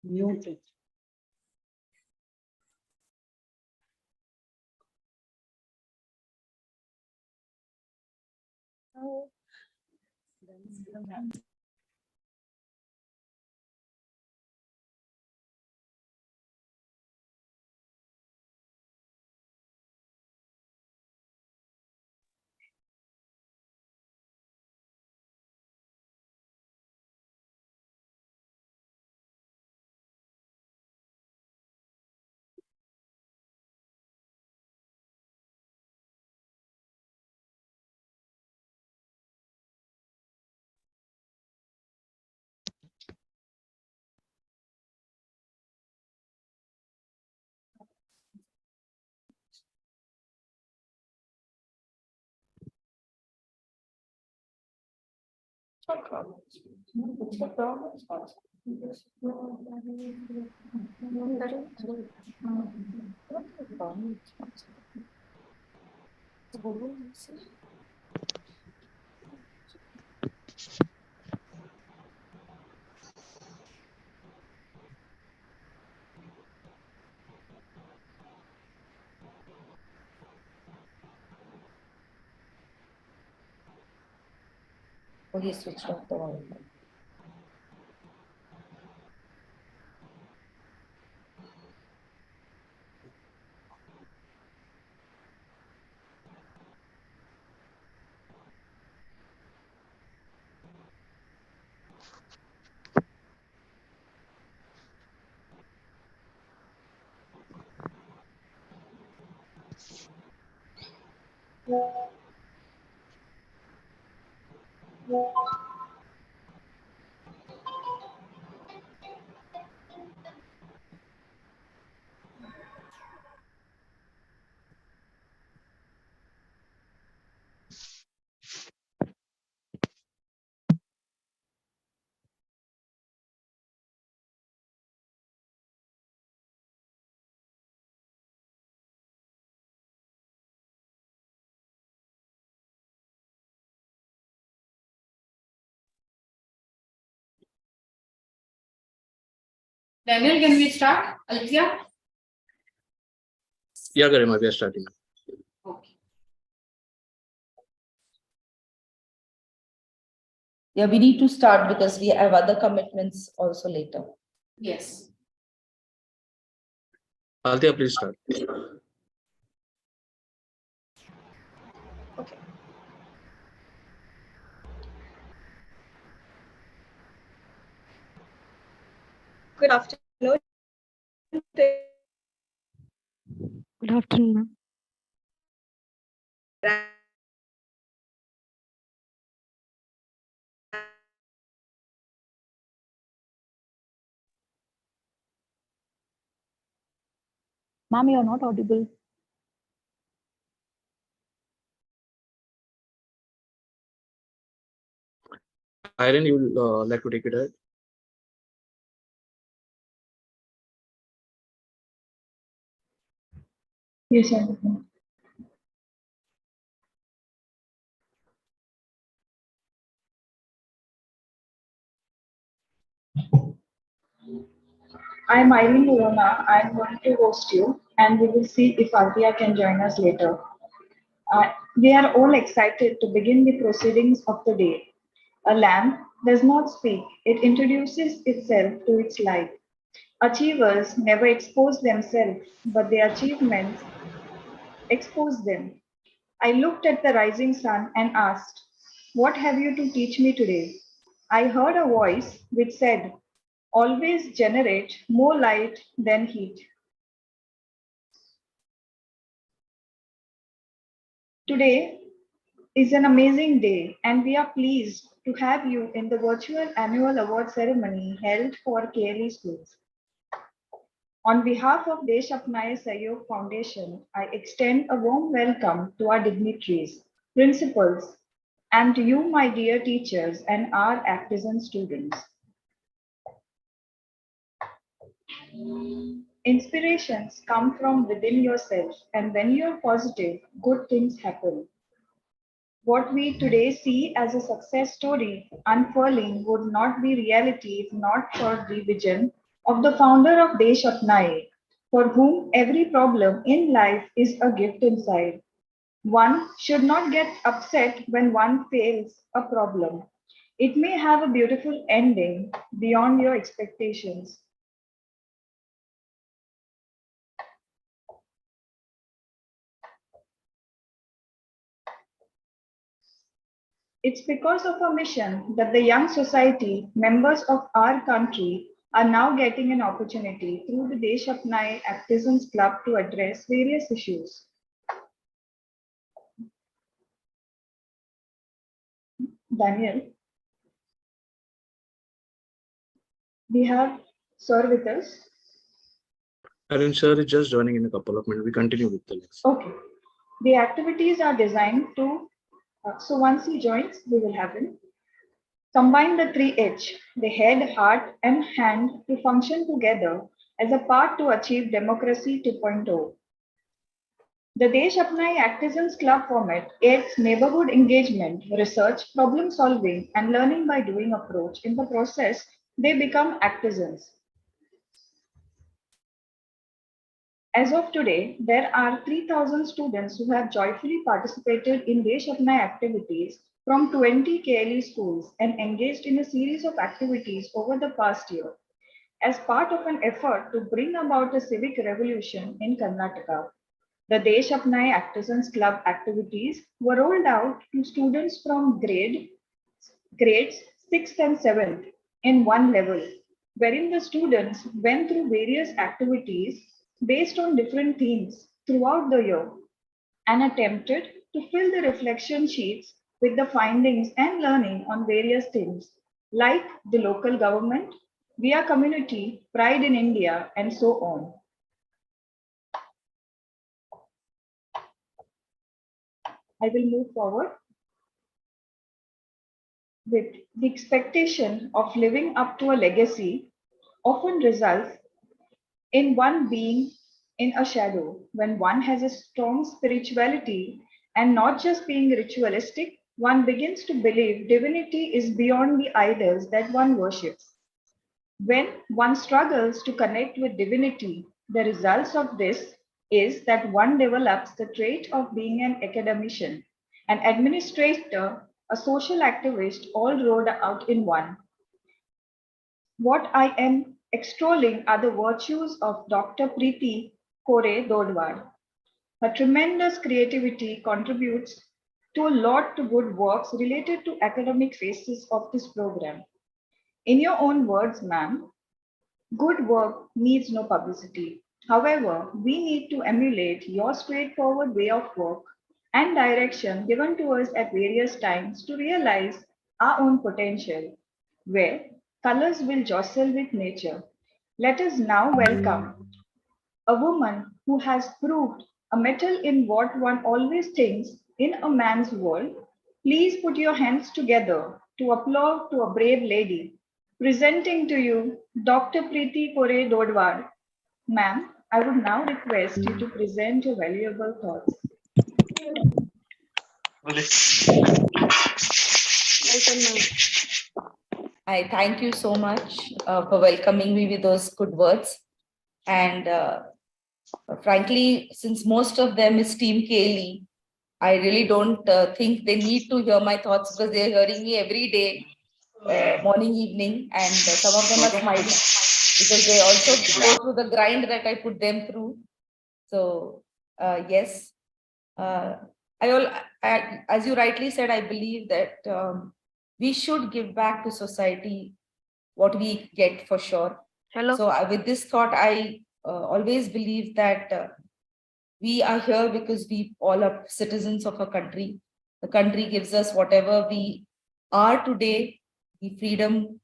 Muted. Oh. Oh, he switched off the Wi-Fi. Daniel, can we start? Althea? Yeah, Garima, we are starting. Okay. Yeah, we need to start because we have other commitments also later. Yes. Althea, please start. Okay. Good afternoon. Good afternoon, ma'am. Ma'am, you are not audible. Irene, you will like to take it ahead? Yes, sir. I'm Irene Murona. I'm going to host you, and we will see if Althea can join us later. We are all excited to begin the proceedings of the day. A lamb does not speak, it introduces itself to its life. Achievers never expose themselves, but their achievements expose them. I looked at the rising sun and asked, "What have you to teach me today?" I heard a voice which said, "Always generate more light than heat." Today is an amazing day, and we are pleased to have you in the virtual annual award ceremony held for KLE schools. On behalf of Desh Apnayen Foundation, I extend a warm welcome to our dignitaries, principals, and to you, my dear teachers, and our artisan students. Inspirations come from within yourself, and when you're positive, good things happen. What we today see as a success story unfurling would not be reality if not for the vision of the founder of Desh Apnayen, for whom every problem in life is a gift inside. One should not get upset when one fails a problem. It may have a beautiful ending beyond your expectations. It's because of our mission that the young society, members of our country, are now getting an opportunity through the Desh Apnaye Artisans Club to address various issues. Daniel, we have Sir with us. Arun sir is just joining in a couple of minutes. We continue with the next. Okay. The activities are designed to, so once he joins, we will have him. Combine the three H, the head, heart, and hand to function together as a part to achieve Democracy 2.0. The Desh Apnaye Artisans Club format aids neighborhood engagement, research, problem solving, and learning by doing approach. In the process, they become artisans. As of today, there are 3,000 students who have joyfully participated in Desh Apnaye activities from 20 KLE schools and engaged in a series of activities over the past year as part of an effort to bring about a civic revolution in Karnataka. The Desh Apnaye Artisans Club activities were rolled out to students from grades 6th and 7th in one level, wherein the students went through various activities based on different themes throughout the year and attempted to fill the reflection sheets with the findings and learning on various themes like the local government, via community, pride in India, and so on. I will move forward with the expectation of living up to a legacy often results in one being in a shadow. When one has a strong spirituality and not just being ritualistic, one begins to believe divinity is beyond the idols that one worships. When one struggles to connect with divinity, the results of this is that one develops the trait of being an academician, an administrator, a social activist, all rolled out in one. What I am extolling are the virtues of Dr. Preeti Kore Dodwar. Her tremendous creativity contributes to a lot to good works related to academic phases of this program. In your own words, ma'am, good work needs no publicity. However, we need to emulate your straightforward way of work and direction given to us at various times to realize our own potential, where colors will jostle with nature. Let us now welcome a woman who has proved a metal in what one always thinks in a man's world. Please put your hands together to applaud to a brave lady. Presenting to you Dr. Preeti Kore Dodwar. Ma'am, I would now request you to present your valuable thoughts. I thank you so much for welcoming me with those good words. And frankly, since most of them is Team KLE, I really don't think they need to hear my thoughts because they're hearing me every day, morning, evening, and some of them are smiling because they also go through the grind that I put them through. So yes, as you rightly said, I believe that we should give back to society what we get for sure. Hello. So with this thought, I always believe that we are here because we all are citizens of a country. The country gives us whatever we are today, the freedom,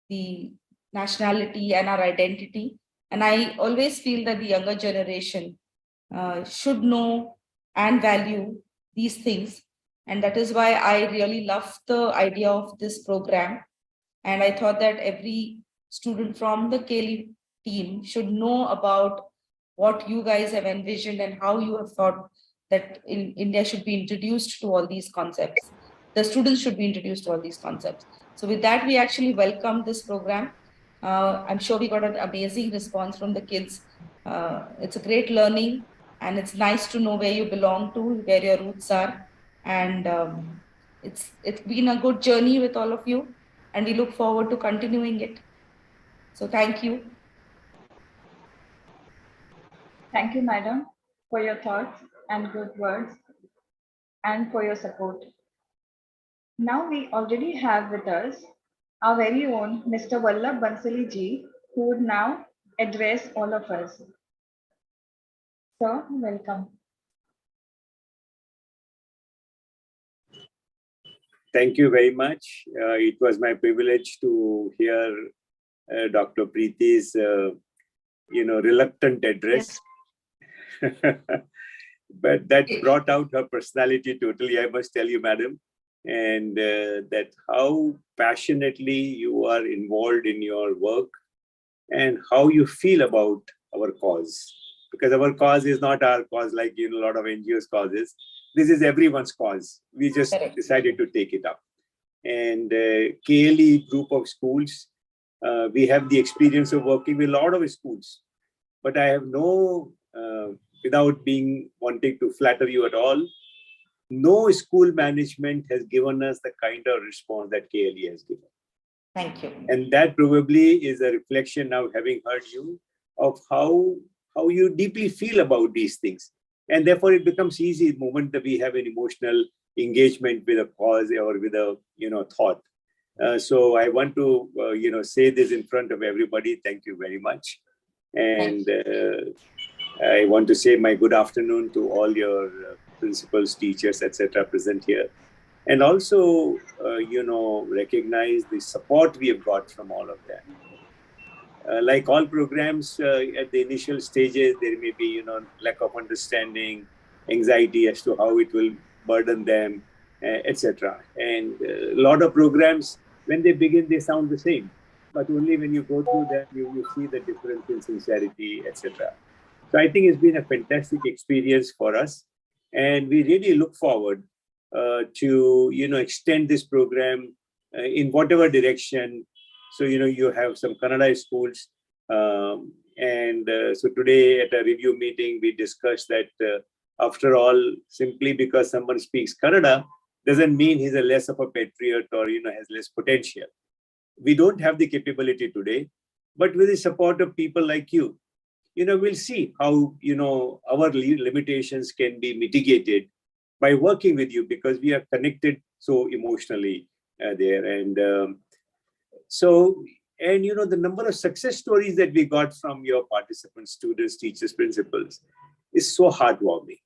the nationality, and our identity. And I always feel that the younger generation should know and value these things. And that is why I really love the idea of this program. And I thought that every student from the KLE team should know about what you guys have envisioned and how you have thought that India should be introduced to all these concepts. The students should be introduced to all these concepts. So with that, we actually welcome this program. I'm sure we got an amazing response from the kids. It's a great learning, and it's nice to know where you belong to, where your roots are. And it's been a good journey with all of you, and we look forward to continuing it. So thank you. Thank you, madam, for your thoughts and good words and for your support. Now we already have with us our very own Mr. Vallabh Bansali ji, who would now address all of us. Sir, welcome. Thank you very much. It was my privilege to hear Dr. Preeti's, reluctant address. But that brought out her personality totally, I must tell you, madam. And that how passionately you are involved in your work and how you feel about our cause. Because our cause is not our cause like, a lot of NGOs causes. This is everyone's cause. We just decided to take it up. And KLE group of schools, we have the experience of working with a lot of schools. But I have no, without wanting to flatter you at all, no school management has given us the kind of response that KLE has given. Thank you. And that probably is a reflection now, having heard you, of how you deeply feel about these things. And therefore it becomes easy the moment that we have an emotional engagement with a cause or with a thought. So I want to say this in front of everybody. Thank you very much. And I want to say my good afternoon to all your principals, teachers, etc. present here. And also, recognize the support we have got from all of them. Like all programs, at the initial stages, there may be, lack of understanding, anxiety as to how it will burden them, etc. And a lot of programs, when they begin, they sound the same. But only when you go through them, you see the difference in sincerity, etc. So I think it's been a fantastic experience for us. And we really look forward to, extend this program in whatever direction. So, you have some Kannada schools. So today at a review meeting, we discussed that after all, simply because someone speaks Kannada doesn't mean he's a less of a patriot or, has less potential. We don't have the capability today, but with the support of people like you, we'll see how, our limitations can be mitigated by working with you, because we are connected so emotionally there. And the number of success stories that we got from your participants, students, teachers, principals is so heartwarming.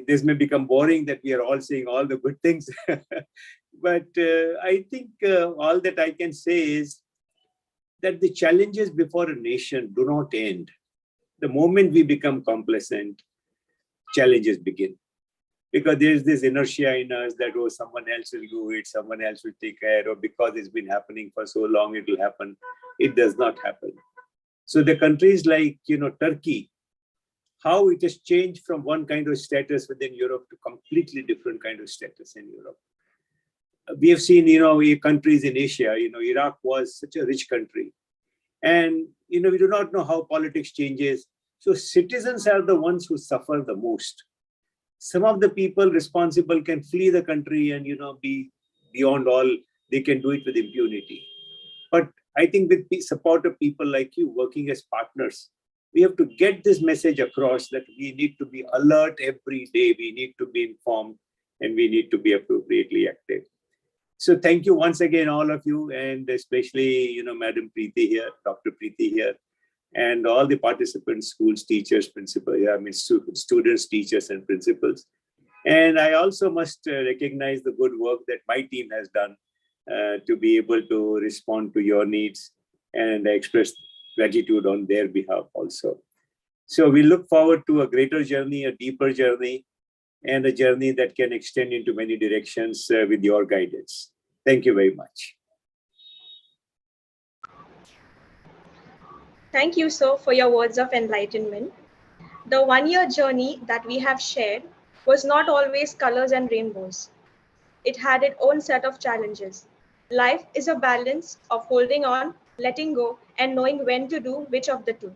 This may become boring that we are all saying all the good things, but I think all that I can say is that the challenges before a nation do not end. The moment we become complacent, challenges begin. Because there's this inertia in us that, oh, someone else will do it, someone else will take care, or because it's been happening for so long, it will happen. It does not happen. So the countries like, Turkey, how it has changed from one kind of status within Europe to completely different kind of status in Europe. We have seen, countries in Asia, Iraq was such a rich country. And, we do not know how politics changes. So citizens are the ones who suffer the most. Some of the people responsible can flee the country and, be beyond all, they can do it with impunity. But I think with the support of people like you working as partners, we have to get this message across that we need to be alert every day. We need to be informed and we need to be appropriately active. So thank you once again, all of you, and especially, Madam Preeti here, Dr. Preeti here, and all the participants, schools, teachers, principals, students, teachers, and principals. And I also must recognize the good work that my team has done to be able to respond to your needs, and I express gratitude on their behalf also. So we look forward to a greater journey, a deeper journey, and a journey that can extend into many directions with your guidance. Thank you very much. Thank you, sir, for your words of enlightenment. The 1 year journey that we have shared was not always colors and rainbows. It had its own set of challenges. Life is a balance of holding on, letting go, and knowing when to do which of the two.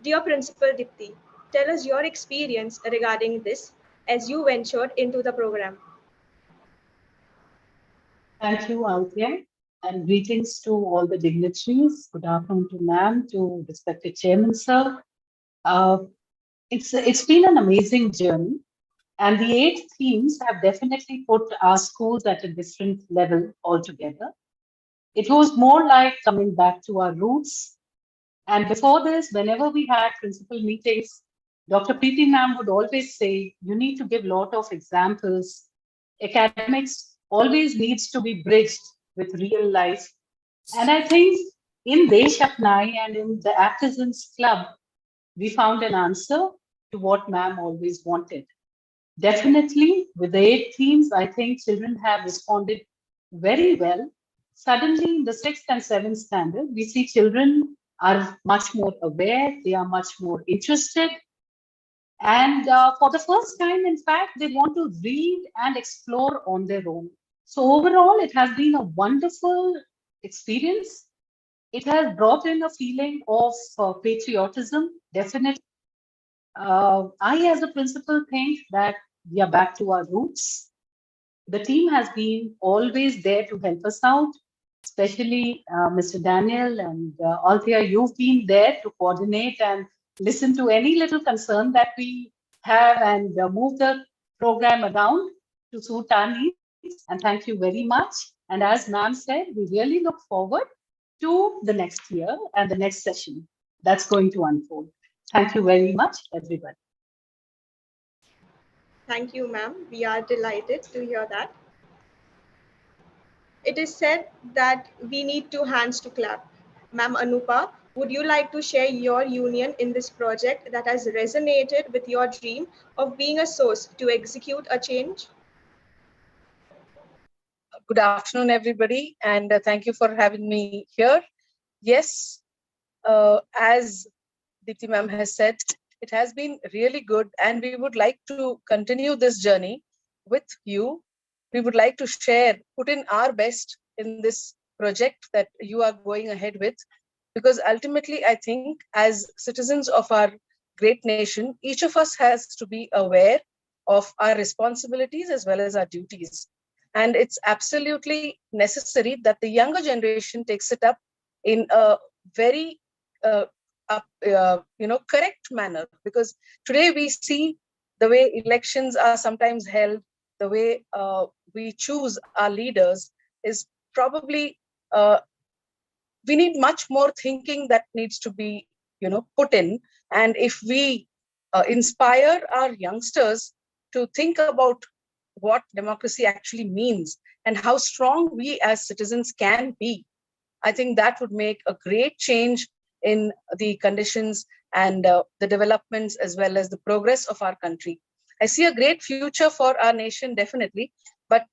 Dear Principal Dipti, tell us your experience regarding this as you ventured into the program. Thank you, Althea, and greetings to all the dignitaries. Good afternoon to ma'am, to respected chairman, sir. Uh, it's been an amazing journey, and the 8 themes have definitely put our schools at a different level altogether. It was more like coming back to our roots. And before this, whenever we had principal meetings, Dr. Preeti ma'am would always say, you need to give a lot of examples. Academics always needs to be bridged with real life. And I think in Desh Apnayen and in the Artisans Club, we found an answer to what ma'am always wanted. Definitely, with the 8 themes, I think children have responded very well. Suddenly, in the 6th and 7th standard, we see children are much more aware, they are much more interested. And for the first time, in fact, they want to read and explore on their own. So, overall, it has been a wonderful experience. It has brought in a feeling of patriotism, definitely. I, as a principal, think that we are back to our roots. The team has been always there to help us out, especially Mr. Daniel and Althea. You've been there to coordinate and listen to any little concern that we have and move the program around to suit our needs. And thank you very much. And as ma'am said, we really look forward to the next year and the next session that's going to unfold. Thank you very much, everybody. Thank you, ma'am. We are delighted to hear that. It is said that we need two hands to clap. Ma'am Anupa, would you like to share your union in this project that has resonated with your dream of being a source to execute a change? Good afternoon, everybody, and thank you for having me here. Yes, as Deepti ma'am has said, it has been really good, and we would like to continue this journey with you. We would like to share, put in our best in this project that you are going ahead with, because ultimately, I think as citizens of our great nation, each of us has to be aware of our responsibilities as well as our duties. And it's absolutely necessary that the younger generation takes it up in a very correct manner, because today we see the way elections are sometimes held, the way we choose our leaders is probably we need much more thinking that needs to be put in. And if we inspire our youngsters to think about what democracy actually means and how strong we as citizens can be, I think that would make a great change in the conditions and the developments as well as the progress of our country. I see a great future for our nation, definitely, but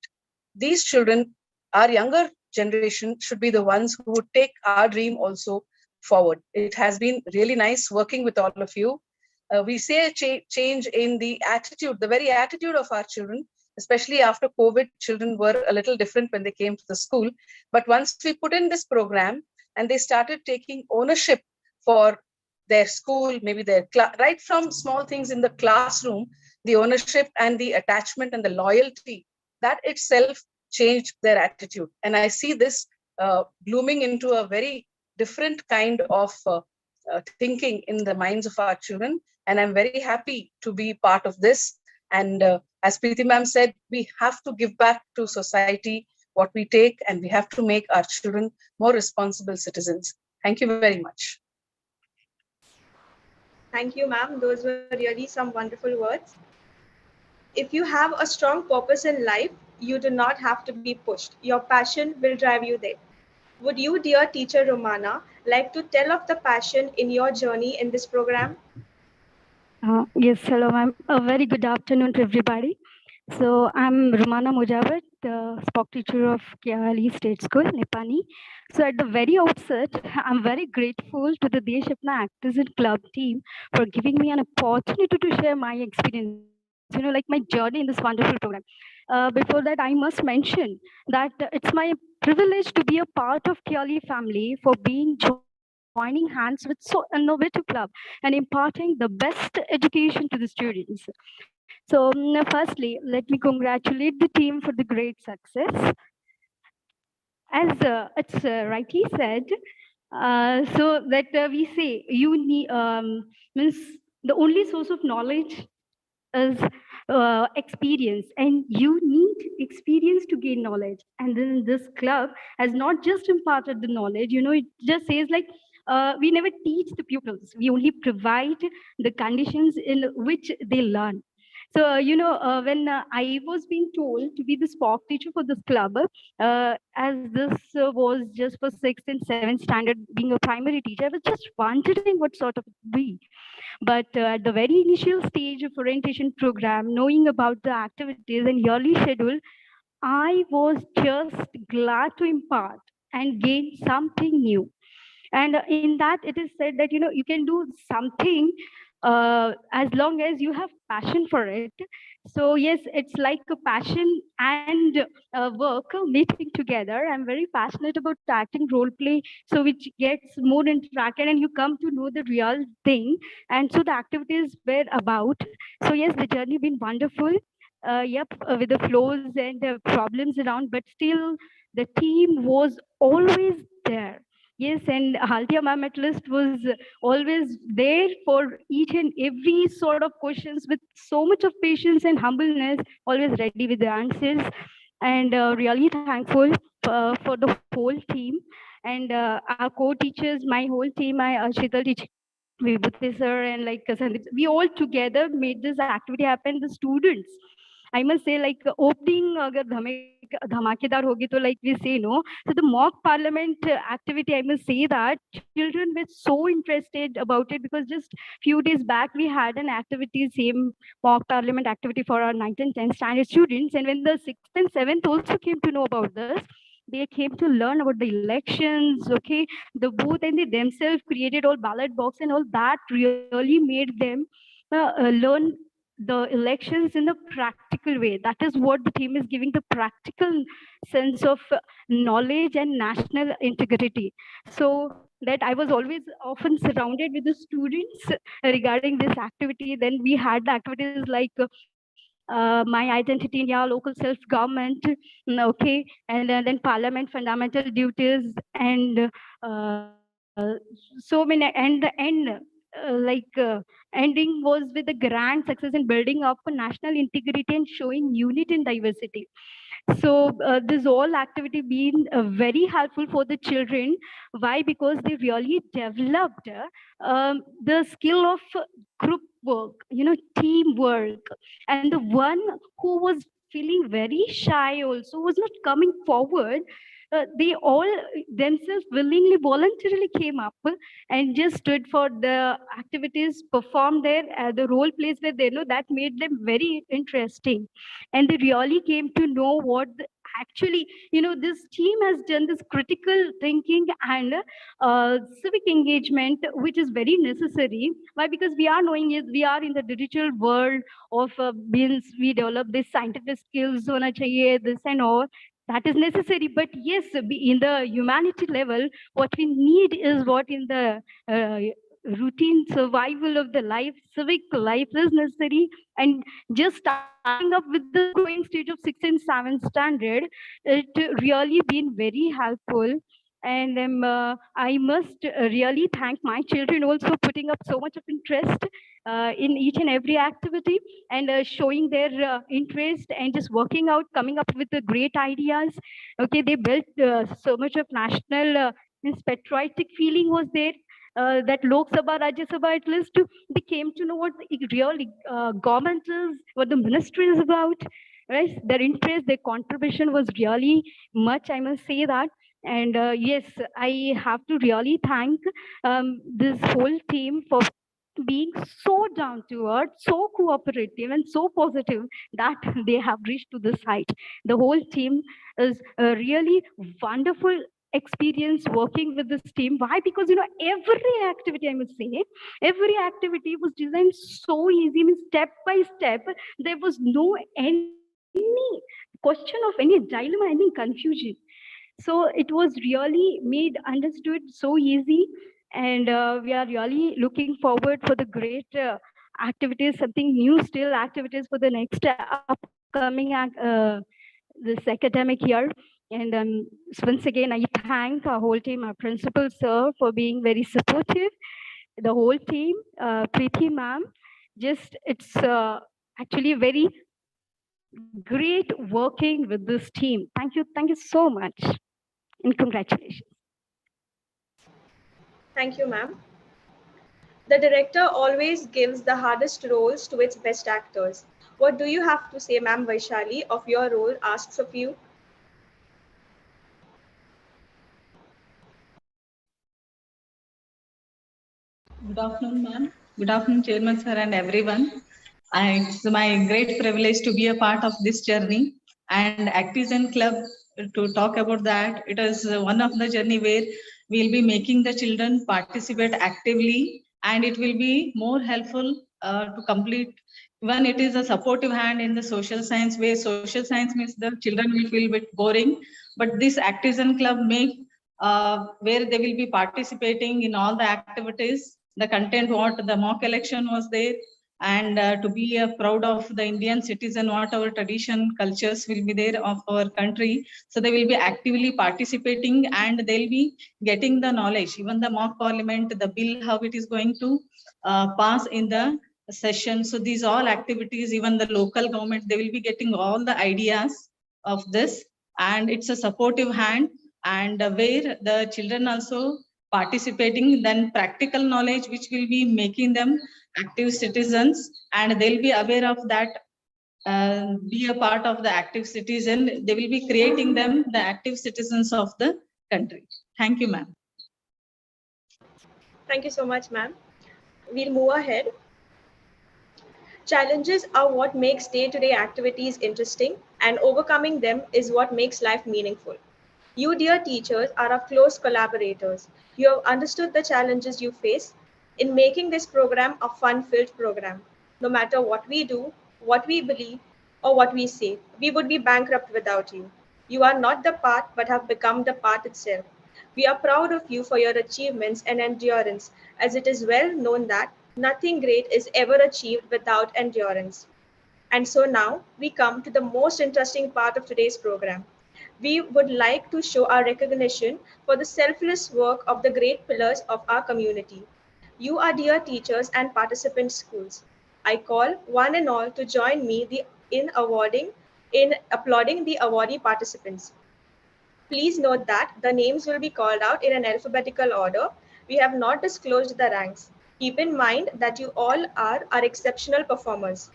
these children, our younger generation, should be the ones who would take our dream also forward. It has been really nice working with all of you. We see a change in the attitude, the very attitude of our children, especially after COVID. Children were a little different when they came to the school. But once we put in this program and they started taking ownership for their school, maybe their right from small things in the classroom, the ownership and the attachment and the loyalty, that itself changed their attitude. And I see this blooming into a very different kind of thinking in the minds of our children. And I'm very happy to be part of this. And as Preeti ma'am said, we have to give back to society what we take, and we have to make our children more responsible citizens. Thank you very much. Thank you, ma'am. Those were really some wonderful words. If you have a strong purpose in life, you do not have to be pushed. Your passion will drive you there. Would you, dear teacher Romana, like to tell of the passion in your journey in this program? Yes, hello, ma'am. A very good afternoon to everybody. So I'm Rumana Mujawat, the sport teacher of KLE State School, Nepani. So at the very outset, I'm very grateful to the Desh Apnayen Actors and Club team for giving me an opportunity to share my experience, like my journey in this wonderful program. Before that, I must mention that it's my privilege to be a part of KLE family for being joining hands with so innovative club and imparting the best education to the students. So, firstly, let me congratulate the team for the great success. As it's rightly said, so that we say you need means the only source of knowledge is experience, and you need experience to gain knowledge. And then this club has not just imparted the knowledge, it just says like we never teach the pupils, we only provide the conditions in which they learn. So when I was being told to be the sport teacher for this club, as this was just for 6th and 7th standard, being a primary teacher, I was just wondering what sort of it be. But at the very initial stage of orientation program, knowing about the activities and yearly schedule, I was just glad to impart and gain something new. And in that, it is said that you can do something as long as you have passion for it. So yes, it's like a passion and work meeting together. I'm very passionate about acting role play, so which gets more interacted and you come to know the real thing. And so the activities were about. So yes, the journey been wonderful. Yep, with the flows and the problems around, but still the team was always there. Yes, and Haltia ma'am at least was always there for each and every sort of questions with so much of patience and humbleness, always ready with the answers. And really thankful for the whole team. And our co-teachers, my whole team, my Sheetal teacher, Vibhuti sir, and like Sandeep, we all together made this activity happen. The students, I must say, like opening agar dhamakedar hogi to like we say no. So the mock parliament activity, I must say that children were so interested about it, because just few days back we had an activity, same mock parliament activity for our 9th and 10th standard students, and when the 6th and 7th also came to know about this, they came to learn about the elections, okay, the booth, and they themselves created all ballot box and all that really made them learn the elections in a practical way. That is what the theme is giving, the practical sense of knowledge and national integrity. So that I was always often surrounded with the students regarding this activity. Then we had the activities like my identity in India, local self-government, okay, and then parliament fundamental duties, and so many, and the end, ending was with the grand success in building up a national integrity and showing unity in diversity. So this all activity been very helpful for the children. Why? Because they really developed the skill of group work, teamwork. And the one who was feeling very shy also was not coming forward. They all themselves willingly, voluntarily came up and just stood for the activities, performed there. The role plays were there. No, that made them very interesting, and they really came to know what actually, this team has done this critical thinking and civic engagement, which is very necessary. Why? Because we are knowing is we are in the digital world of means we develop this scientific skills hona chahiye, this and all. That is necessary, but yes, in the humanity level, what we need is what in the uh, routine survival of the life, civic life is necessary. And just starting up with the growing stage of 6th and 7th standard, it really been very helpful. And I must really thank my children also putting up so much of interest in each and every activity, and showing their interest and just working out, coming up with the great ideas. Okay, they built so much of national this patriotic feeling was there, that Lok Sabha, Rajya Sabha, at least they came to know what the real government is, what the ministry is about, right? Their interest, their contribution was really much, I must say that. And yes, I have to really thank this whole team for being so down to earth, so cooperative, and so positive that they have reached to this height. The whole team is a really wonderful experience working with this team. Why? Because every activity, I must say, every activity was designed so easy. I mean, step by step, there was no any question of any dilemma, any confusion. So it was really made understood so easy, and we are really looking forward for the great activities, something new still activities for the next upcoming this academic year. And once again, I thank our whole team, our principal sir, for being very supportive. The whole team, Preeti ma'am, just it's actually very great working with this team. Thank you so much, and congratulations. Thank you, ma'am. The director always gives the hardest roles to its best actors. What do you have to say, ma'am Vaishali, of your role asks of you? Good afternoon, ma'am. Good afternoon, Chairman sir, and everyone. It's my great privilege to be a part of this journey and Actizen Club to talk about that. It is one of the journey where we'll be making the children participate actively, and it will be more helpful to complete. When it is a supportive hand in the social science, where social science means the children will feel a bit boring, but this Actizen Club make where they will be participating in all the activities. The content, what the mock election was there, and to be proud of the Indian citizen, what our tradition, cultures will be there of our country. So they will be actively participating, and they'll be getting the knowledge. Even the mock parliament, the bill, how it is going to pass in the session. So these all activities, even the local government, they will be getting all the ideas of this, and it's a supportive hand, and where the children also participating, then practical knowledge which will be making them active citizens, and they'll be aware of that, be a part of the active citizen. They will be creating them the active citizens of the country. Thank you, ma'am. Thank you so much, ma'am. We'll move ahead. Challenges are what makes day-to-day activities interesting, and overcoming them is what makes life meaningful. You, dear teachers, are our close collaborators. You have understood the challenges you face in making this program a fun-filled program. No matter what we do, what we believe, or what we say, we would be bankrupt without you. You are not the path, but have become the path itself. We are proud of you for your achievements and endurance, as it is well known that nothing great is ever achieved without endurance. And so now we come to the most interesting part of today's program. We would like to show our recognition for the selfless work of the great pillars of our community. You are dear teachers and participant schools. I call one and all to join me in applauding the awardee participants. Please note that the names will be called out in an alphabetical order. We have not disclosed the ranks. Keep in mind that you all are our exceptional performers.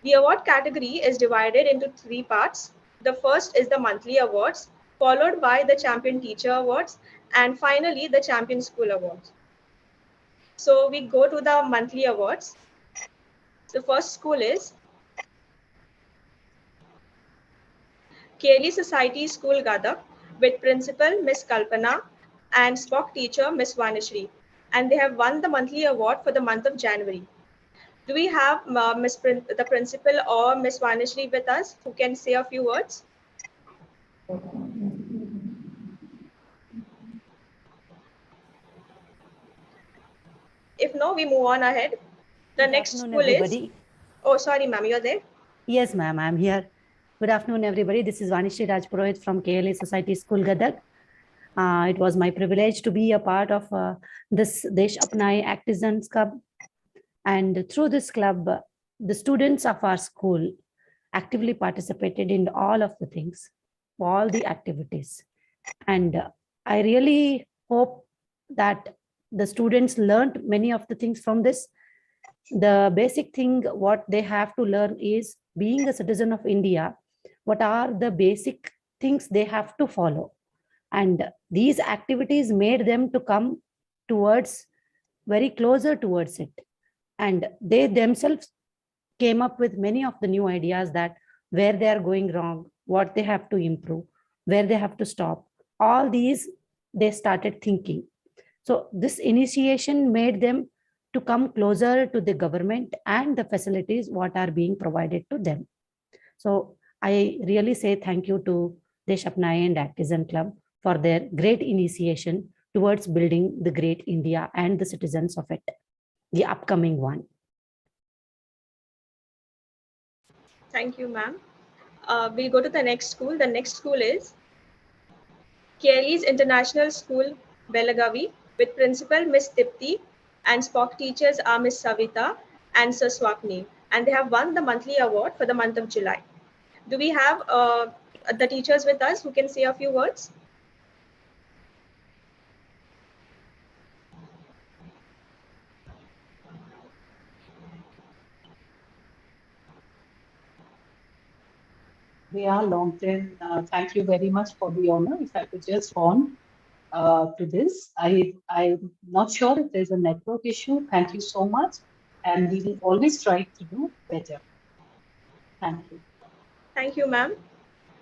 The award category is divided into three parts. The first is the monthly awards, followed by the champion teacher awards, and finally the champion school awards. So we go to the monthly awards. The first school is KLE Society School Gadak with principal Miss Kalpana and Spock teacher Miss Vanishri, and they have won the monthly award for the month of January. Do we have the principal or Miss Vanishri with us who can say a few words? If no, we move on ahead. The next school is... Oh, sorry, ma'am, you're there? Yes, ma'am, I'm here. Good afternoon, everybody. This is Vanishri Rajpurohit from KLE Society School Gadak. It was my privilege to be a part of this Desh Apnayen Actizen Club. And through this club, the students of our school actively participated in all of the things, all the activities. And I really hope that the students learned many of the things from this. The basic thing what they have to learn is, being a citizen of India, what are the basic things they have to follow. And these activities made them to come towards, very closer towards it. And they themselves came up with many of the new ideas that where they are going wrong, what they have to improve, where they have to stop. All these they started thinking. So this initiation made them to come closer to the government and the facilities what are being provided to them. So I really say thank you to Desh Apnayen and Activism Club for their great initiation towards building the great India and the citizens of it, the upcoming one. Thank you, ma'am. We'll go to the next school. The next school is KLE's International School, Belagavi, with Principal Miss Dipti and Spock teachers are Miss Savita and Sir Swapni. And they have won the monthly award for the month of July. Do we have the teachers with us who can say a few words? They are long term. Thank you very much for the honor. If I could just on to this, I'm not sure if there's a network issue. Thank you so much, and we will always try to do better. Thank you. Thank you, ma'am.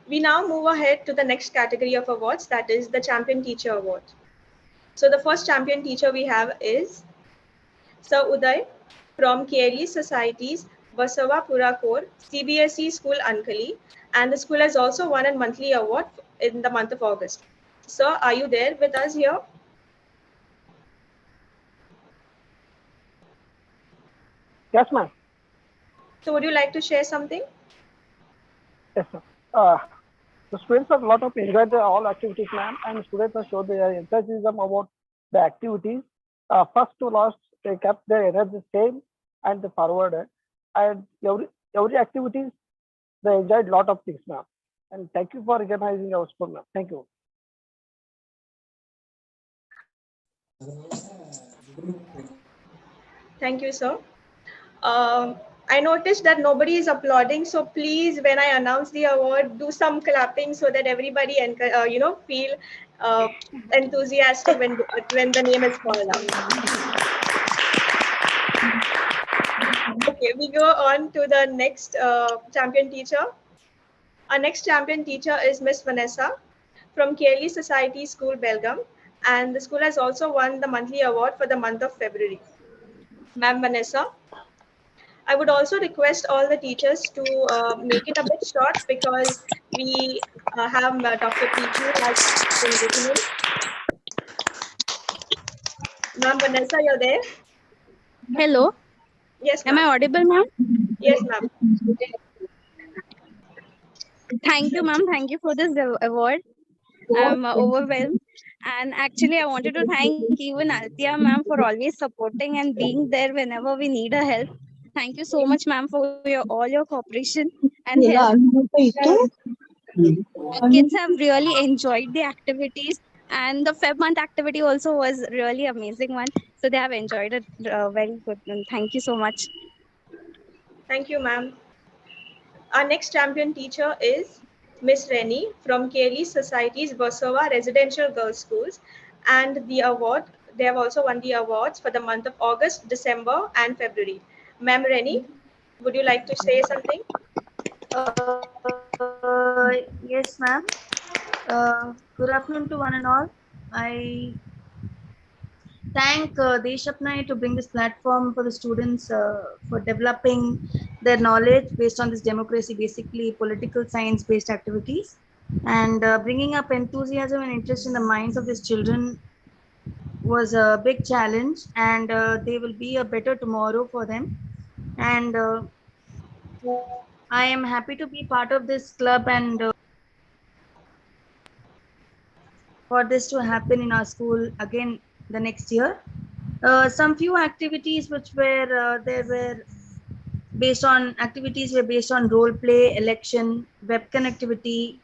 We now move ahead to the next category of awards, that is the Champion Teacher Award. So the first champion teacher we have is Sir Uday from KLE Society's Basava Purakor CBSE School Ankali, and the school has also won a monthly award in the month of August. Sir, are you there with us here? Yes, ma'am. So would you like to share something? Yes, sir. The students have a lot of enjoyed all activities, ma'am, and students have showed their enthusiasm about the activities. First to last, they kept their energy same and they forwarded. And every activities, they enjoyed a lot of things, ma'am. And thank you for organizing our school, ma'am. Thank you. Thank you, sir. I noticed that nobody is applauding, so please, when I announce the award, do some clapping so that everybody feel enthusiastic when the name is called out. Okay, we go on to the next champion teacher. Our next champion teacher is Miss Vanessa from KLE Society School, Belgaum, and the school has also won the monthly award for the month of February. Ma'am Vanessa. I would also request all the teachers to make it a bit short because we have Dr. Pichu has been written in. Ma'am Vanessa, you're there? Hello. Yes, am I audible, ma'am? Yes, ma'am. Thank you, ma'am. Thank you for this award. I'm overwhelmed. And actually, I wanted to thank even Althea, ma'am, for always supporting and being there whenever we need a help. Thank you so much, ma'am, for all your cooperation and help. Kids have really enjoyed the activities, and the Feb month activity also was really amazing one. So they have enjoyed it very good. And thank you so much. Thank you, ma'am. Our next champion teacher is Miss Rennie from KLE Society's Versova Residential Girls Schools, and the award, they have also won the awards for the month of August, December, and February. Ma'am Rennie, would you like to say something? Yes, ma'am. Good afternoon to one and all. I thank Desh Apnayen to bring this platform for the students for developing their knowledge based on this democracy, basically political science based activities, and bringing up enthusiasm and interest in the minds of these children was a big challenge, and they will be a better tomorrow for them. And I am happy to be part of this club and for this to happen in our school again the next year. Some few activities which were there were based on role play, election, web connectivity,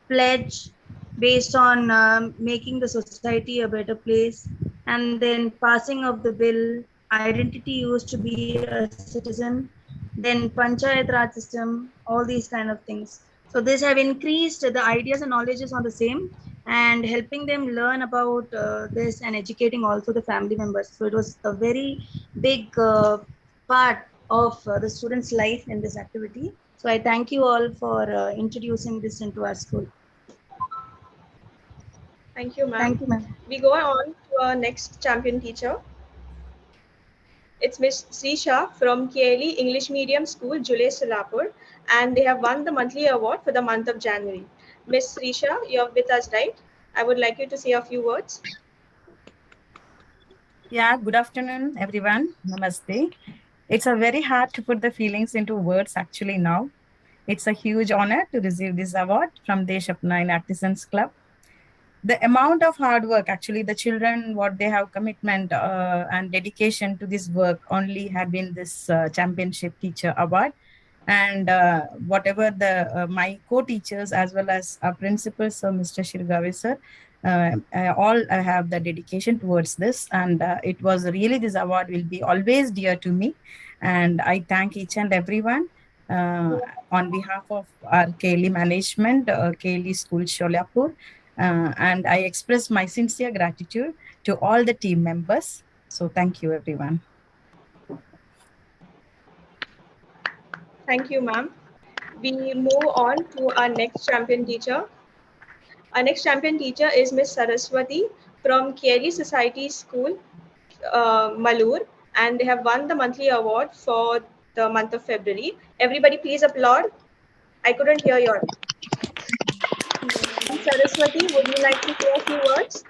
pledge, based on making the society a better place, and then passing of the bill, identity used to be a citizen, then Panchayat Raj system, all these kind of things. So these have increased the ideas and knowledges on the same, and helping them learn about this and educating also the family members. So it was a very big part of the students' life in this activity. So I thank you all for introducing this into our school. Thank you, ma'am. Thank you, ma'am. We go on to our next champion teacher. It's Miss Srisha from KLE English Medium School, Julay Solapur, and they have won the monthly award for the month of January. Miss Srisha, you're with us, right? I would like you to say a few words. Yeah, good afternoon, everyone. Namaste. It's a very hard to put the feelings into words actually now. It's a huge honor to receive this award from Desh Apnayen Artisans Club. The amount of hard work, actually, the children, what they have commitment and dedication to this work only have been this championship teacher award. And whatever the my co-teachers as well as our principal, so Mr. Shirgavi sir, all have the dedication towards this, and it was really, this award will be always dear to me, and I thank each and everyone on behalf of our KLE management, KLE School Sholapur, and I express my sincere gratitude to all the team members. So thank you, everyone. Thank you, ma'am. We move on to our next champion teacher. Our next champion teacher is Miss Saraswati from KLE Society School, Malur, and they have won the monthly award for the month of February. Everybody please applaud. I couldn't hear you all. Saraswati, would you like to say a few words?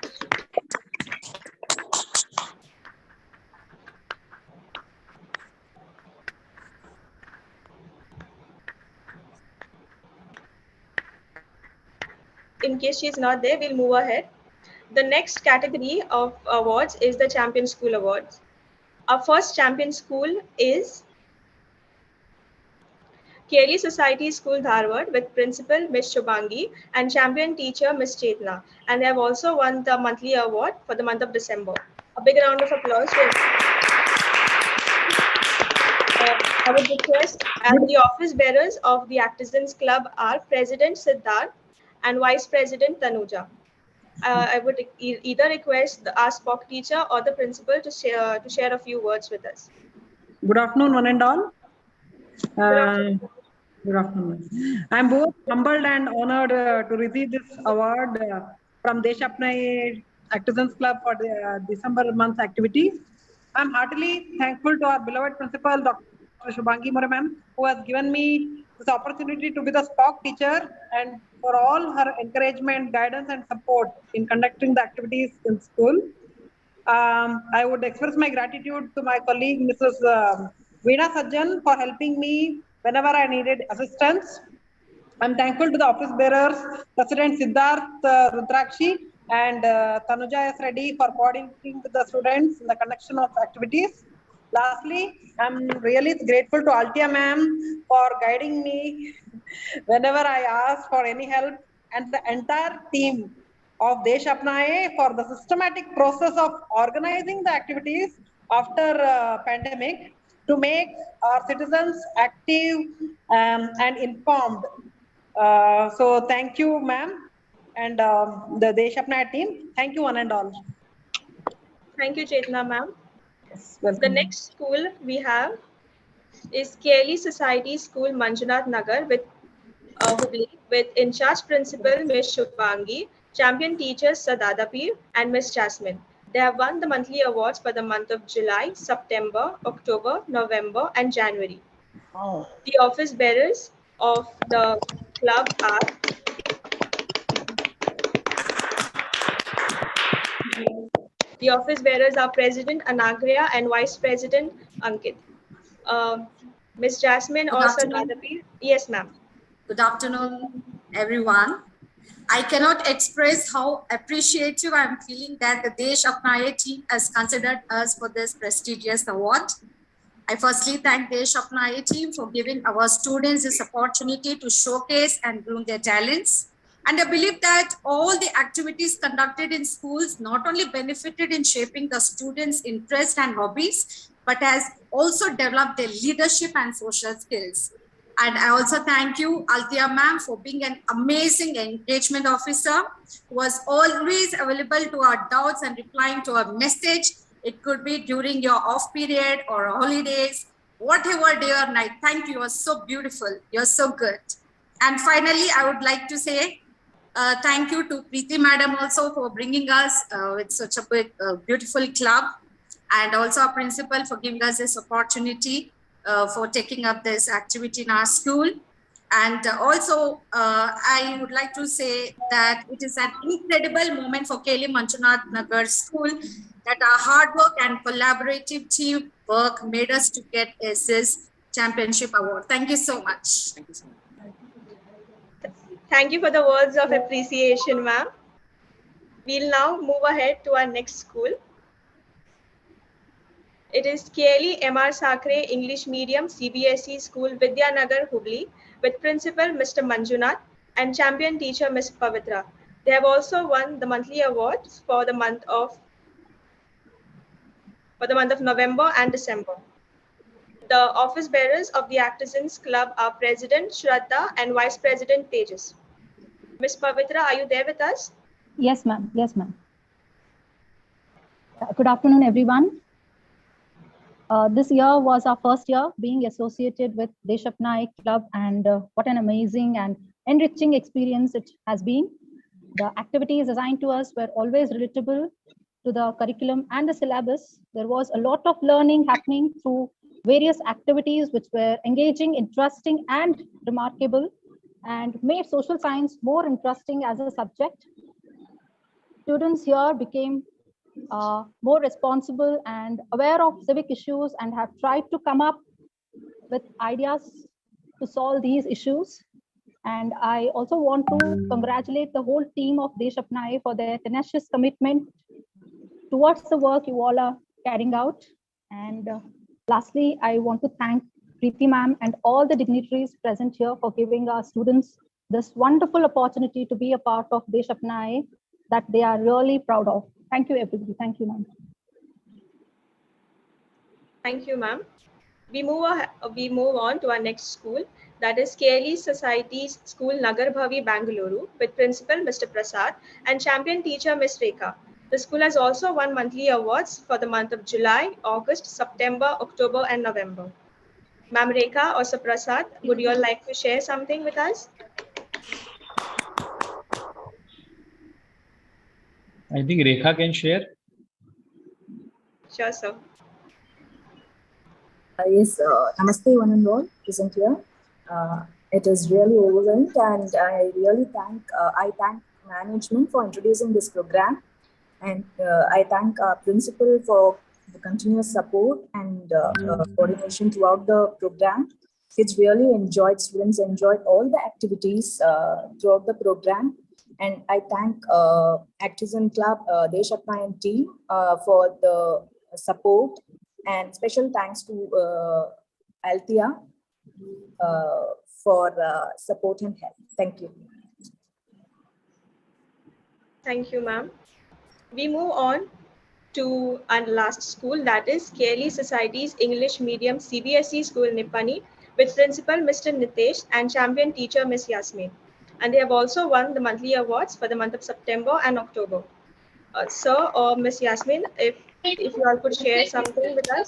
In case she is not there, we'll move ahead. The next category of awards is the Champion School Awards. Our first champion school is KLE Society School Dharwad with Principal Ms. Shubhangi and champion teacher Ms. Chetna. And they have also won the monthly award for the month of December. A big round of applause. I would request, and the office bearers of the Artisans Club are President Siddharth and Vice President Tanuja. I would either request our SPOC teacher or the principal to share a few words with us. Good afternoon, one and all. Good afternoon. I'm both humbled and honored to receive this award from Desh Apnayen Artisans Club for the December month's activities. I'm heartily thankful to our beloved principal, Dr. Shubhangi More ma'am, who has given me this opportunity to be the SPOC teacher, and for all her encouragement, guidance, and support in conducting the activities in school. I would express my gratitude to my colleague, Mrs. Veena Sajjan, for helping me whenever I needed assistance. I'm thankful to the office bearers, President Siddharth Rudrakshi and Tanuja S. Reddy for coordinating with the students in the conduction of activities. Lastly, I'm really grateful to Altia ma'am for guiding me whenever I asked for any help, and the entire team of Desh Apnayen for the systematic process of organizing the activities after pandemic to make our citizens active and informed. So thank you, ma'am, and the Desh Apnayen team. Thank you, one and all. Thank you, Chetna ma'am. Yes, the next school we have is KLE Society School Manjunath Nagar with Hubli, with in charge principal Ms. Shubhangi, champion teachers Sadada Peer and Ms. Jasmine. They have won the monthly awards for the month of July, September, October, November, and January. Oh. The office bearers of the club are President Anagria and Vice President Ankit. Ms. Jasmine or Sadada Peer? Yes, ma'am. Good afternoon, everyone. I cannot express how appreciative I'm feeling that the Desh Apnayen team has considered us for this prestigious award. I firstly thank Desh Apnayen team for giving our students this opportunity to showcase and groom their talents. And I believe that all the activities conducted in schools not only benefited in shaping the students' interests and hobbies, but has also developed their leadership and social skills. And I also thank you, Althea ma'am, for being an amazing engagement officer who was always available to our doubts and replying to our message. It could be during your off period or holidays, whatever day or night. Thank you. You're so beautiful. You're so good. And finally, I would like to say thank you to Preeti madam also for bringing us with such a big, beautiful club, and also our principal for giving us this opportunity for taking up this activity in our school. And also, I would like to say that it is an incredible moment for KLE Manjunath Nagar School that our hard work and collaborative team work made us to get this championship award. Thank you so much. Thank you so much. Thank you for the words of appreciation, ma'am. We'll now move ahead to our next school. It is KLE MR Sakre English Medium CBSE School, Vidyanagar, Hubli, with Principal Mr. Manjunath and Champion Teacher Ms. Pavitra. They have also won the monthly awards for the month of November and December. The office bearers of the Artisans Club are President Shraddha and Vice President Tejas. Ms. Pavitra, are you there with us? Yes, ma'am. Yes, ma'am. Good afternoon, everyone. This year was our first year being associated with Desh Apnayen Club, and what an amazing and enriching experience it has been. The activities assigned to us were always relatable to the curriculum and the syllabus. There was a lot of learning happening through various activities which were engaging, interesting, and remarkable, and made social science more interesting as a subject. Students here became more responsible and aware of civic issues and have tried to come up with ideas to solve these issues. And I also want to congratulate the whole team of Desh Apnayen for their tenacious commitment towards the work you all are carrying out. And lastly, I want to thank Preeti ma'am and all the dignitaries present here for giving our students this wonderful opportunity to be a part of Desh Apnayen that they are really proud of. Thank you, everybody. Thank you, ma'am. Thank you, ma'am. We move on to our next school, that is KLE Society's School Nagar Bhavi, Bangalore, with Principal Mr. Prasad and Champion Teacher Ms. Rekha. The school has also won monthly awards for the month of July, August, September, October, and November. Ma'am Rekha or Sir Prasad, would you all like to share something with us? I think Rekha can share. Sure, sir. Yes, namaste one and all present here. It is really overwhelmed, and I really thank management for introducing this program, and I thank our principal for the continuous support and coordination throughout the program. Kids really enjoyed, students enjoyed all the activities throughout the program. And I thank Artisan Club, Desh Apnayen team for the support, and special thanks to Althea for support and help. Thank you. Thank you, ma'am. We move on to our last school, that is KLE Society's English Medium CBSE School, Nipani, with Principal Mr. Nitesh and Champion Teacher Ms. Yasmin. And they have also won the monthly awards for the month of September and October. Sir or Ms. Yasmin, if you all could share something with us.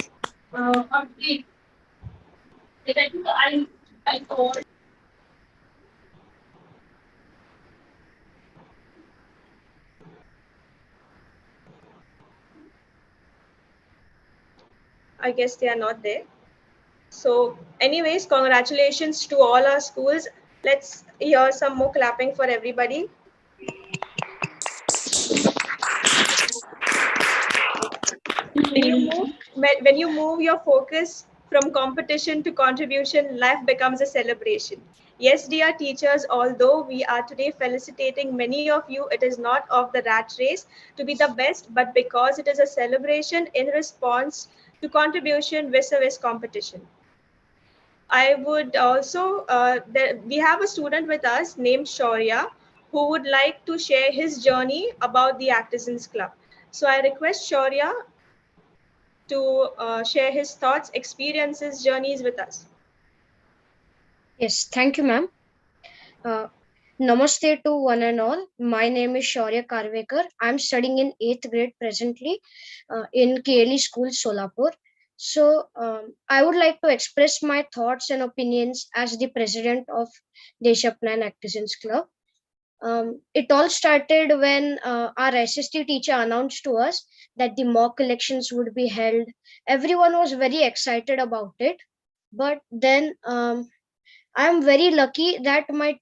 I guess they are not there. So anyways, congratulations to all our schools. Let's hear some more clapping for everybody. When you move your focus from competition to contribution, life becomes a celebration. Yes, dear teachers, although we are today felicitating many of you, it is not of the rat race to be the best, but because it is a celebration in response to contribution vis-a-vis competition. I would also, we have a student with us named Shaurya, who would like to share his journey about the Artisans Club. So I request Shaurya to share his thoughts, experiences, journeys with us. Yes, thank you, ma'am. Namaste to one and all. My name is Shaurya Karvekar. I'm studying in 8th grade presently in KLE School, Solapur. So, I would like to express my thoughts and opinions as the president of Desh Apnayen Activists Club. It all started when our SST teacher announced to us that the mock elections would be held. Everyone was very excited about it. But then I am very lucky that my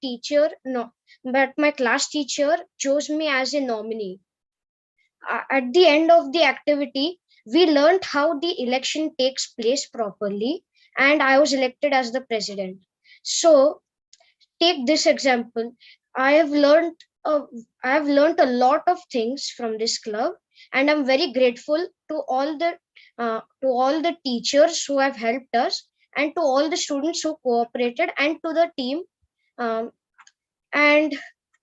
class teacher chose me as a nominee. At the end of the activity, we learned how the election takes place properly, and I was elected as the president. So, take this example. I have learned uh, I have learned a lot of things from this club, and I'm very grateful to all the teachers who have helped us, and to all the students who cooperated, and to the team. Um, and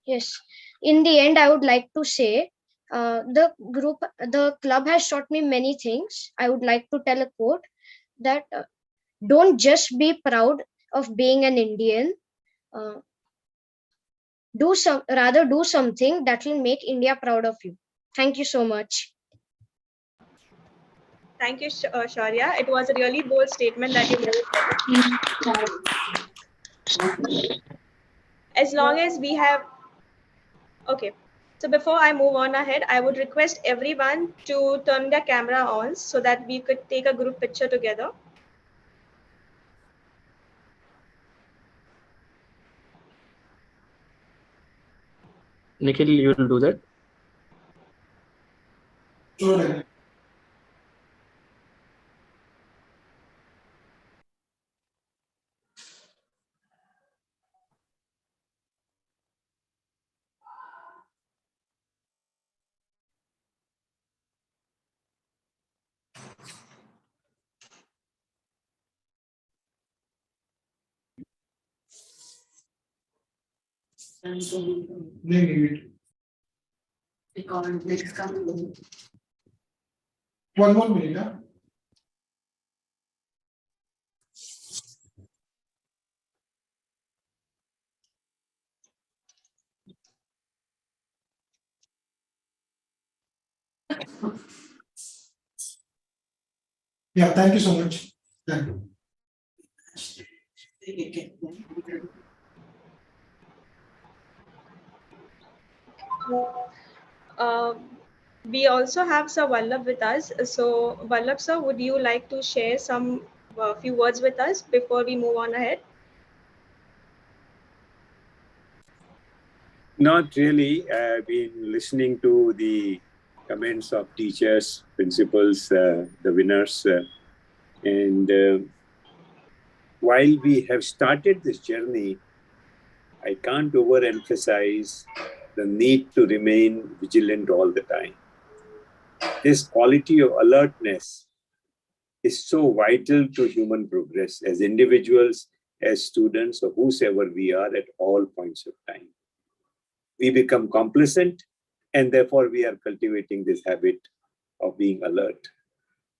yes, in the end, I would like to say the club has taught me many things. I would like to tell a quote that don't just be proud of being an Indian. Uh, do something that will make India proud of you. Thank you so much. Thank you, Shaurya. It was a really bold statement that you made. As long as we have, okay. So before I move on ahead, I would request everyone to turn their camera on so that we could take a group picture together. Nikhil, you will do that? Sure. One more minute. Huh? Yeah, thank you so much. Thank you. We also have Sir Vallabh with us. So Vallabh sir, would you like to share some few words with us before we move on ahead? Not really. I've been listening to the comments of teachers, principals, the winners. And while we have started this journey, I can't overemphasize the need to remain vigilant all the time. This quality of alertness is so vital to human progress as individuals, as students, or whosoever we are at all points of time. We become complacent, and therefore we are cultivating this habit of being alert.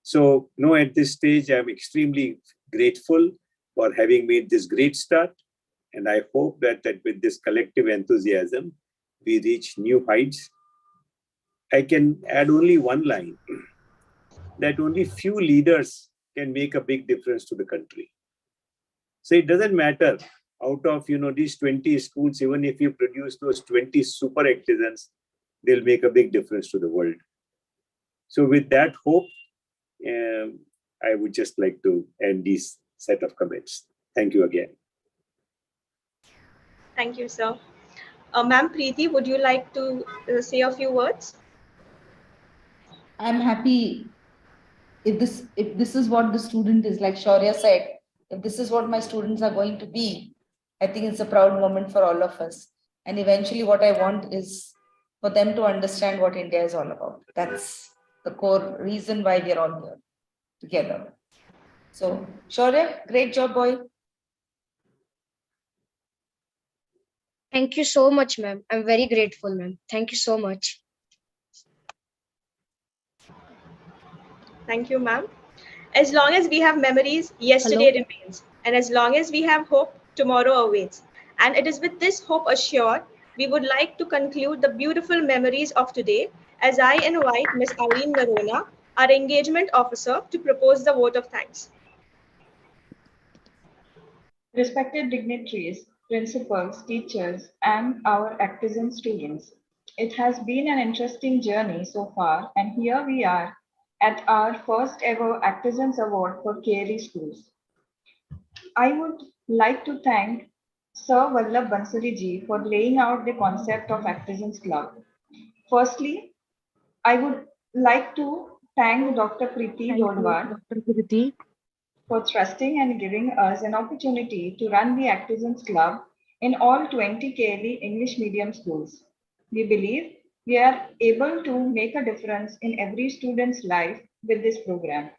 So, no, at this stage, I'm extremely grateful for having made this great start. And I hope that with this collective enthusiasm, we reach new heights. I can add only one line, that only few leaders can make a big difference to the country. So it doesn't matter, out of these 20 schools, even if you produce those 20 super artisans, they'll make a big difference to the world. So with that hope, I would just like to end this set of comments. Thank you again. Thank you, sir. Ma'am Preeti, would you like to say a few words? I'm happy if this is what the student is, like Shaurya said, if this is what my students are going to be, I think it's a proud moment for all of us. And eventually what I want is for them to understand what India is all about. That's the core reason why we are all here together. So Shaurya, great job, boy. Thank you so much, ma'am. I'm very grateful, ma'am. Thank you so much. Thank you, ma'am. As long as we have memories, yesterday remains. And as long as we have hope, Tomorrow awaits. And it is with this hope assured, we would like to conclude the beautiful memories of today as I invite Ms. Irene Verona, our engagement officer, to propose the vote of thanks. Respected dignitaries, principals, teachers, and our activism students, it has been an interesting journey so far, and here we are at our first ever Activism Award for KLE schools. I would like to thank Sir Vallabh Bansari ji for laying out the concept of Activism Club. Firstly, I would like to thank Dr. Preeti Lodwar for trusting and giving us an opportunity to run the Activism Club in all 20 KLE English medium schools. We believe we are able to make a difference in every student's life with this program.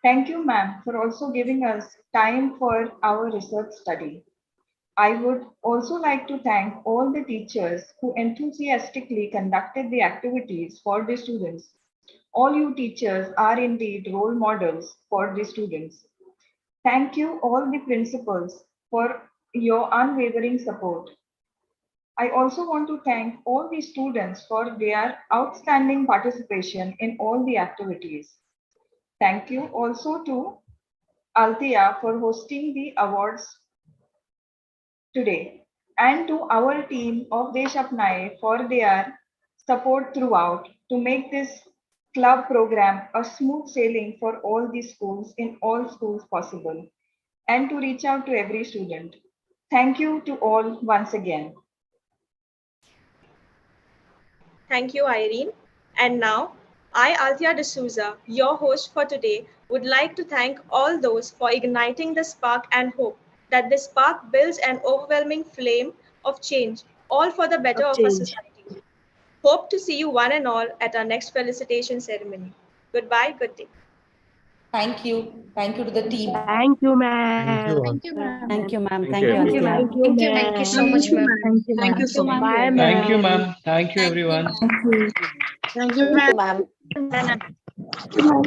Thank you, ma'am, for also giving us time for our research study. I would also like to thank all the teachers who enthusiastically conducted the activities for the students. All you teachers are indeed role models for the students. Thank you all the principals for your unwavering support. I also want to thank all the students for their outstanding participation in all the activities. Thank you also to Althea for hosting the awards today, and to our team of Desh Apnayen for their support throughout to make this club program a smooth sailing for all the schools in all schools possible, and to reach out to every student. Thank you to all once again. Thank you, Irene. And now, I, Althea D'Souza, your host for today, would like to thank all those for igniting the spark and hope that this spark builds an overwhelming flame of change, all for the better of our society. Hope to see you one and all at our next felicitation ceremony. Goodbye, good day. Thank you. Thank you to the team. Thank you, ma'am. Thank you. Thank you, ma'am. Thank you, ma'am. Thank Thank you, you, everyone. Althea. Thank you, Thank you so much, ma'am. Thank you so much. Bye, Thank you, ma'am. ma'am. Thank you, everyone. Thank you, ma'am. Thank you, ma'am.